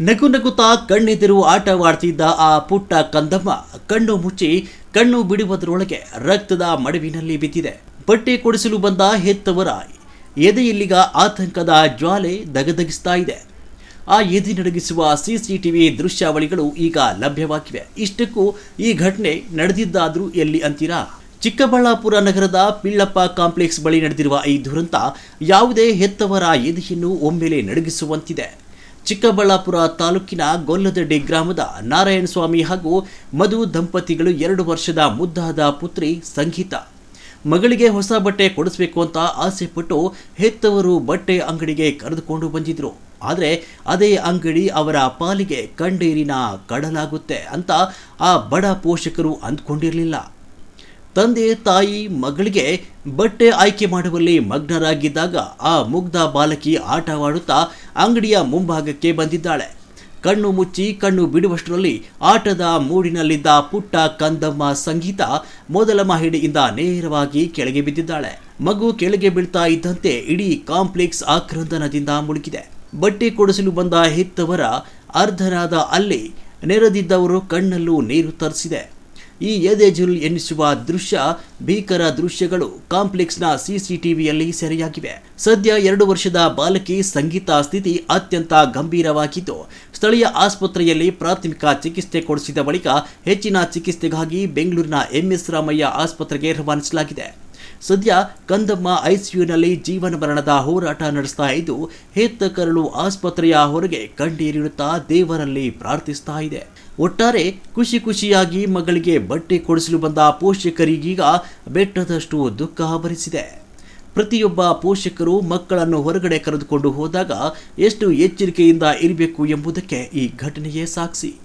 ನಗು ನಗುತ್ತಾ ಕಣ್ಣೆದುರು ಆಟವಾಡ್ತಿದ್ದ ಆ ಪುಟ್ಟ ಕಂದಮ್ಮ ಕಣ್ಣು ಮುಚ್ಚಿ ಕಣ್ಣು ಬಿಡುವುದರೊಳಗೆ ರಕ್ತದ ಮಡುವಿನಲ್ಲಿ ಬಿದ್ದಿದೆ. ಬಟ್ಟೆ ಕೊಡಿಸಲು ಬಂದ ಹೆತ್ತವರ ಎದೆಯಲ್ಲಿಗ ಆತಂಕದ ಜ್ವಾಲೆ ದಗದಗಿಸ್ತಾ ಇದೆ. ಆ ಎದೆ ನಡಗಿಸುವ ಸಿಸಿಟಿವಿ ದೃಶ್ಯಾವಳಿಗಳು ಈಗ ಲಭ್ಯವಾಗಿವೆ. ಇಷ್ಟಕ್ಕೂ ಈ ಘಟನೆ ನಡೆದಿದ್ದಾದ್ರೂ ಎಲ್ಲಿ ಅಂತೀರಾ? ಚಿಕ್ಕಬಳ್ಳಾಪುರ ನಗರದ ಪಿಳ್ಳಪ್ಪ ಕಾಂಪ್ಲೆಕ್ಸ್ ಬಳಿ ನಡೆದಿರುವ ಈ ದುರಂತ ಯಾವುದೇ ಹೆತ್ತವರ ಎದೆಯನ್ನು ಒಮ್ಮೆಲೆ ನಡಗಿಸುವಂತಿದೆ. ಚಿಕ್ಕಬಳ್ಳಾಪುರ ತಾಲೂಕಿನ ಗೊಲ್ಲದಡ್ಡಿ ಗ್ರಾಮದ ನಾರಾಯಣಸ್ವಾಮಿ ಹಾಗೂ ಮಧು ದಂಪತಿಗಳು 2 ವರ್ಷದ ಮುದ್ದಾದ ಪುತ್ರಿ ಸಂಗೀತ ಮಗಳಿಗೆ ಹೊಸ ಬಟ್ಟೆ ಕೊಡಿಸಬೇಕು ಅಂತ ಆಸೆಪಟ್ಟು ಹೆತ್ತವರು ಬಟ್ಟೆ ಅಂಗಡಿಗೆ ಕರೆದುಕೊಂಡು ಬಂದಿದ್ರು. ಆದರೆ ಅದೇ ಅಂಗಡಿ ಅವರ ಪಾಲಿಗೆ ಕಂಡೀರಿನ ಕಡಲಾಗುತ್ತೆ ಅಂತ ಆ ಬಡ ಪೋಷಕರು ಅಂದ್ಕೊಂಡಿರಲಿಲ್ಲ. ತಂದೆ ತಾಯಿ ಮಗಳಿಗೆ ಬಟ್ಟೆ ಆಯ್ಕೆ ಮಾಡುವಲ್ಲಿ ಮಗ್ನರಾಗಿದ್ದಾಗ ಆ ಮುಗ್ಧ ಬಾಲಕಿ ಆಟವಾಡುತ್ತಾ ಅಂಗಡಿಯ ಮುಂಭಾಗಕ್ಕೆ ಬಂದಿದ್ದಾಳೆ. ಕಣ್ಣು ಮುಚ್ಚಿ ಕಣ್ಣು ಬಿಡುವಷ್ಟರಲ್ಲಿ ಆಟದ ಮೂಡಿನಲ್ಲಿದ್ದ ಪುಟ್ಟ ಕಂದಮ್ಮ ಸಂಗೀತ ಮೊದಲ ಮಹಡಿಯಿಂದ ನೇರವಾಗಿ ಕೆಳಗೆ ಬಿದ್ದಿದ್ದಾಳೆ. ಮಗು ಕೆಳಗೆ ಬೀಳ್ತಾ ಇದ್ದಂತೆ ಇಡೀ ಕಾಂಪ್ಲೆಕ್ಸ್ ಆಕ್ರಂದನದಿಂದ ಮುಳುಗಿದೆ. ಬಟ್ಟೆ ಕೊಡಿಸಲು ಬಂದ ಹೆತ್ತವರ ಅರ್ಧನಾದ ಅಲ್ಲಿ ನೆರೆದಿದ್ದವರು ಕಣ್ಣಲ್ಲೂ ನೀರು ತರಿಸಿದೆ. ಈ ಎದೆಜುಲ್ ಎನ್ನಿಸುವ ದೃಶ್ಯ ಭೀಕರ ದೃಶ್ಯಗಳು ಕಾಂಪ್ಲೆಕ್ಸ್ನ ಸಿಸಿಟಿವಿಯಲ್ಲಿ ಸೆರೆಯಾಗಿವೆ. ಸದ್ಯ 2 ವರ್ಷದ ಬಾಲಕಿ ಸಂಗೀತ ಸ್ಥಿತಿ ಅತ್ಯಂತ ಗಂಭೀರವಾಗಿದ್ದು, ಸ್ಥಳೀಯ ಆಸ್ಪತ್ರೆಯಲ್ಲಿ ಪ್ರಾಥಮಿಕ ಚಿಕಿತ್ಸೆ ಕೊಡಿಸಿದ ಬಳಿಕ ಹೆಚ್ಚಿನ ಚಿಕಿತ್ಸೆಗಾಗಿ ಬೆಂಗಳೂರಿನ MS ರಾಮಯ್ಯ ಆಸ್ಪತ್ರೆಗೆ ರವಾನಿಸಲಾಗಿದೆ. ಸದ್ಯ ಕಂದಮ್ಮ ಐಸಿಯುನಲ್ಲಿ ಜೀವನ ಮರಣದ ಹೋರಾಟ ನಡೆಸ್ತಾ ಇದ್ದು, ಹೆತ್ತ ಕರಳು ಆಸ್ಪತ್ರೆಯ ಹೊರಗೆ ಕಣ್ಣೀರಿಡುತ್ತಾ ದೇವರಲ್ಲಿ ಪ್ರಾರ್ಥಿಸ್ತಾ ಇದೆ. ಒಟ್ಟಾರೆ ಖುಷಿಯಾಗಿ ಮಗಳಿಗೆ ಬಟ್ಟೆ ಕೊಡಿಸಲು ಬಂದ ಪೋಷಕರಿಗೀಗ ಬೆಟ್ಟದಷ್ಟು ದುಃಖ ಭರಿಸಿದೆ. ಪ್ರತಿಯೊಬ್ಬ ಪೋಷಕರು ಮಕ್ಕಳನ್ನು ಹೊರಗಡೆ ಕರೆದುಕೊಂಡು ಹೋದಾಗ ಎಷ್ಟು ಎಚ್ಚರಿಕೆಯಿಂದ ಇರಬೇಕು ಎಂಬುದಕ್ಕೆ ಈ ಘಟನೆಯೇ ಸಾಕ್ಷಿ.